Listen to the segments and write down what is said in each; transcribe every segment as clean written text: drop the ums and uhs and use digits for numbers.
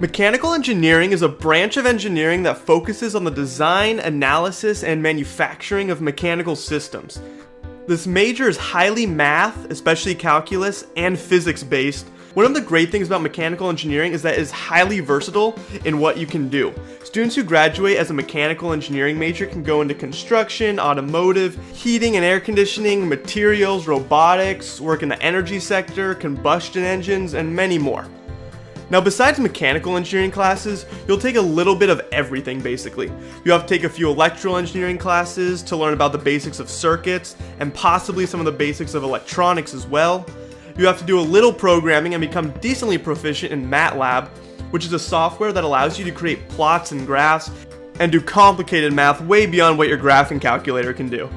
Mechanical engineering is a branch of engineering that focuses on the design, analysis, and manufacturing of mechanical systems. This major is highly math, especially calculus, and physics based. One of the great things about mechanical engineering is that it is highly versatile in what you can do. Students who graduate as a mechanical engineering major can go into construction, automotive, heating and air conditioning, materials, robotics, work in the energy sector, combustion engines, and many more. Now, besides mechanical engineering classes, you'll take a little bit of everything basically. You have to take a few electrical engineering classes to learn about the basics of circuits and possibly some of the basics of electronics as well. You have to do a little programming and become decently proficient in MATLAB, which is a software that allows you to create plots and graphs and do complicated math way beyond what your graphing calculator can do.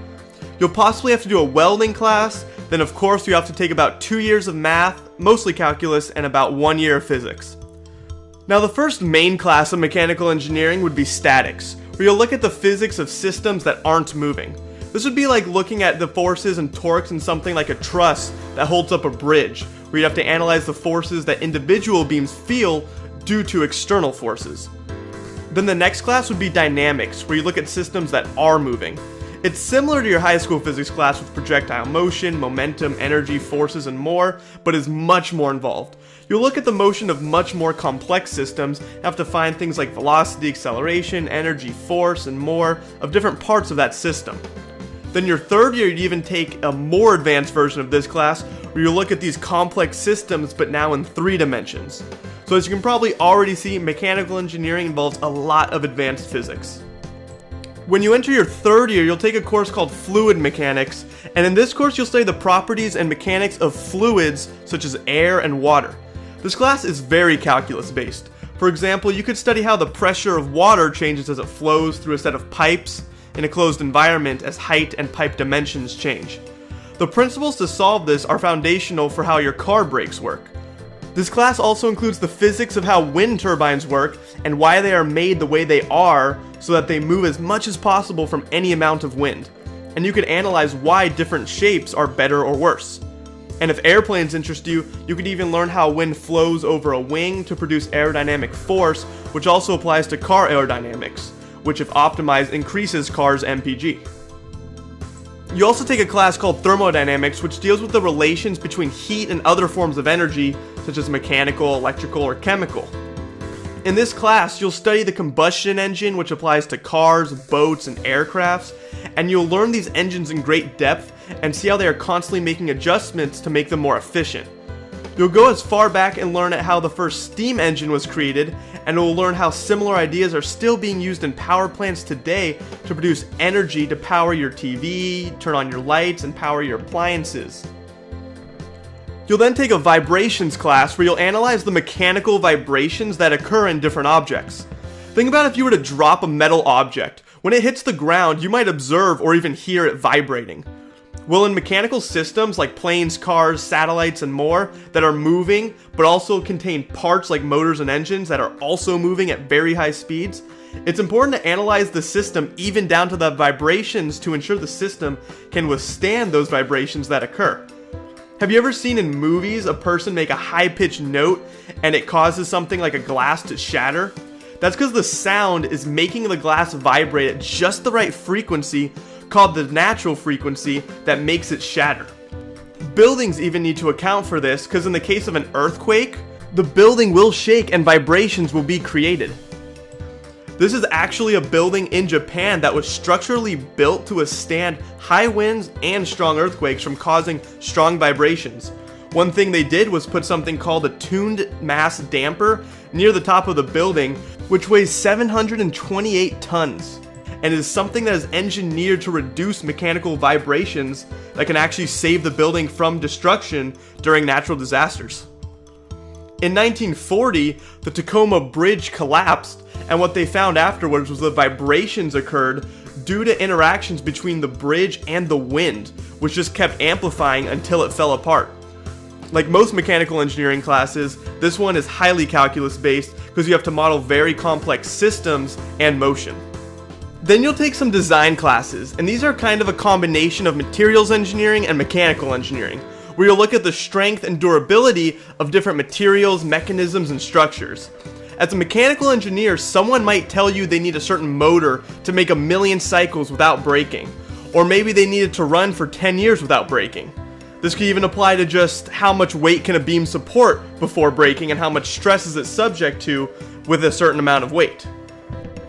You'll possibly have to do a welding class, then of course you have to take about 2 years of math, mostly calculus, and about 1 year of physics. Now the first main class of mechanical engineering would be statics, where you'll look at the physics of systems that aren't moving. This would be like looking at the forces and torques in something like a truss that holds up a bridge, where you'd have to analyze the forces that individual beams feel due to external forces. Then the next class would be dynamics, where you look at systems that are moving. It's similar to your high school physics class with projectile motion, momentum, energy, forces, and more, but is much more involved. You'll look at the motion of much more complex systems, have to find things like velocity, acceleration, energy, force, and more of different parts of that system. Then your third year, you'd even take a more advanced version of this class, where you look at these complex systems, but now in 3 dimensions. So as you can probably already see, mechanical engineering involves a lot of advanced physics. When you enter your third year, you'll take a course called Fluid Mechanics, and in this course you'll study the properties and mechanics of fluids such as air and water. This class is very calculus based. For example, you could study how the pressure of water changes as it flows through a set of pipes in a closed environment as height and pipe dimensions change. The principles to solve this are foundational for how your car brakes work. This class also includes the physics of how wind turbines work and why they are made the way they are so that they move as much as possible from any amount of wind. And you can analyze why different shapes are better or worse. And if airplanes interest you, you could even learn how wind flows over a wing to produce aerodynamic force, which also applies to car aerodynamics, which if optimized increases cars' MPG. You also take a class called Thermodynamics, which deals with the relations between heat and other forms of energy, such as mechanical, electrical, or chemical. In this class, you'll study the combustion engine, which applies to cars, boats, and aircrafts, and you'll learn these engines in great depth and see how they are constantly making adjustments to make them more efficient. You'll go as far back and learn at how the first steam engine was created, and you'll learn how similar ideas are still being used in power plants today to produce energy to power your TV, turn on your lights, and power your appliances. You'll then take a vibrations class where you'll analyze the mechanical vibrations that occur in different objects. Think about if you were to drop a metal object. When it hits the ground, you might observe or even hear it vibrating. Well, in mechanical systems like planes, cars, satellites, and more that are moving, but also contain parts like motors and engines that are also moving at very high speeds, it's important to analyze the system even down to the vibrations to ensure the system can withstand those vibrations that occur. Have you ever seen in movies a person make a high-pitched note and it causes something like a glass to shatter? That's because the sound is making the glass vibrate at just the right frequency, called the natural frequency, that makes it shatter. Buildings even need to account for this, because in the case of an earthquake, the building will shake and vibrations will be created. This is actually a building in Japan that was structurally built to withstand high winds and strong earthquakes from causing strong vibrations. One thing they did was put something called a tuned mass damper near the top of the building, which weighs 728 tons. And is something that is engineered to reduce mechanical vibrations that can actually save the building from destruction during natural disasters. In 1940, the Tacoma Bridge collapsed, and what they found afterwards was that vibrations occurred due to interactions between the bridge and the wind, which just kept amplifying until it fell apart. Like most mechanical engineering classes, this one is highly calculus based because you have to model very complex systems and motion. Then you'll take some design classes, and these are kind of a combination of materials engineering and mechanical engineering, where you'll look at the strength and durability of different materials, mechanisms, and structures. As a mechanical engineer, someone might tell you they need a certain motor to make 1,000,000 cycles without braking, or maybe they need it to run for 10 years without braking. This could even apply to just how much weight can a beam support before braking and how much stress is it subject to with a certain amount of weight.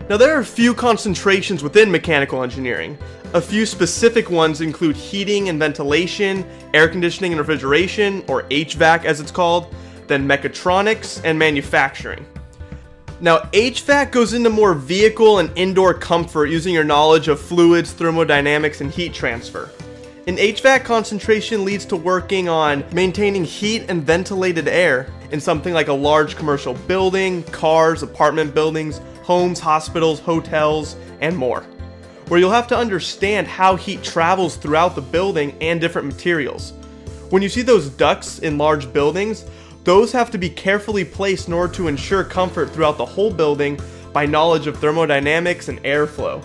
Now there are a few concentrations within mechanical engineering. A few specific ones include heating and ventilation, air conditioning and refrigeration, or HVAC as it's called, then mechatronics and manufacturing. Now HVAC goes into more vehicle and indoor comfort using your knowledge of fluids, thermodynamics, and heat transfer. An HVAC concentration leads to working on maintaining heat and ventilated air in something like a large commercial building, cars, apartment buildings, homes, hospitals, hotels, and more, where you'll have to understand how heat travels throughout the building and different materials. When you see those ducts in large buildings, those have to be carefully placed in order to ensure comfort throughout the whole building by knowledge of thermodynamics and airflow.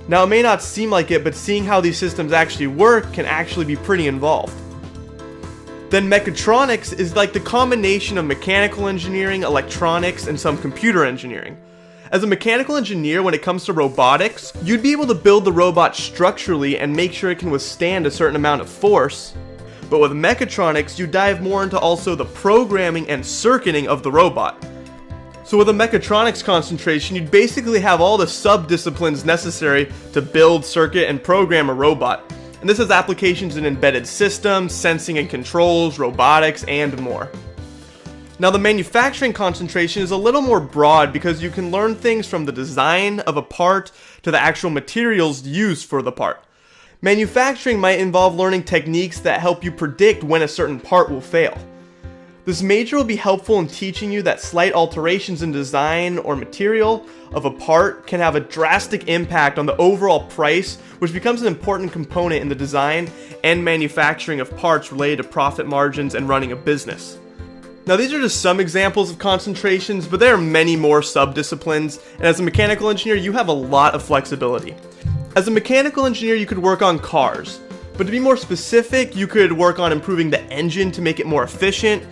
Now it may not seem like it, but seeing how these systems actually work can actually be pretty involved. Then mechatronics is like the combination of mechanical engineering, electronics, and some computer engineering. As a mechanical engineer, when it comes to robotics, you'd be able to build the robot structurally and make sure it can withstand a certain amount of force. But with mechatronics, you dive more into also the programming and circuiting of the robot. So with a mechatronics concentration, you'd basically have all the sub-disciplines necessary to build, circuit, and program a robot. And this has applications in embedded systems, sensing and controls, robotics, and more. Now the manufacturing concentration is a little more broad because you can learn things from the design of a part to the actual materials used for the part. Manufacturing might involve learning techniques that help you predict when a certain part will fail. This major will be helpful in teaching you that slight alterations in design or material of a part can have a drastic impact on the overall price, which becomes an important component in the design and manufacturing of parts related to profit margins and running a business. Now these are just some examples of concentrations, but there are many more sub-disciplines, and as a mechanical engineer you have a lot of flexibility. As a mechanical engineer you could work on cars, but to be more specific, you could work on improving the engine to make it more efficient.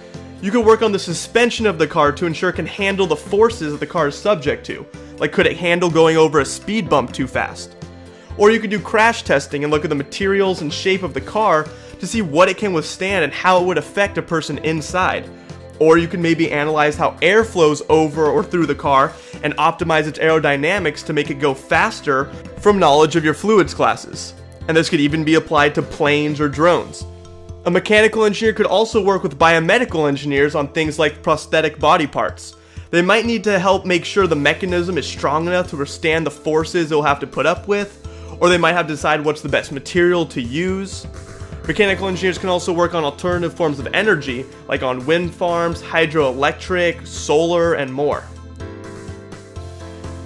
You could work on the suspension of the car to ensure it can handle the forces that the car is subject to, like could it handle going over a speed bump too fast? Or you could do crash testing and look at the materials and shape of the car to see what it can withstand and how it would affect a person inside. Or you can maybe analyze how air flows over or through the car and optimize its aerodynamics to make it go faster from knowledge of your fluids classes. And this could even be applied to planes or drones. A mechanical engineer could also work with biomedical engineers on things like prosthetic body parts. They might need to help make sure the mechanism is strong enough to withstand the forces they'll have to put up with, or they might have to decide what's the best material to use. Mechanical engineers can also work on alternative forms of energy, like on wind farms, hydroelectric, solar, and more.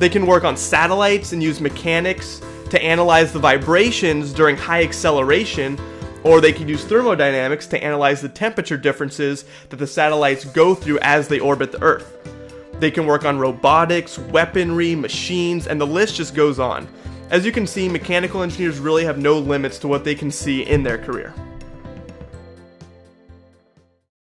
They can work on satellites and use mechanics to analyze the vibrations during high acceleration, or they can use thermodynamics to analyze the temperature differences that the satellites go through as they orbit the Earth. They can work on robotics, weaponry, machines, and the list just goes on. As you can see, mechanical engineers really have no limits to what they can see in their career.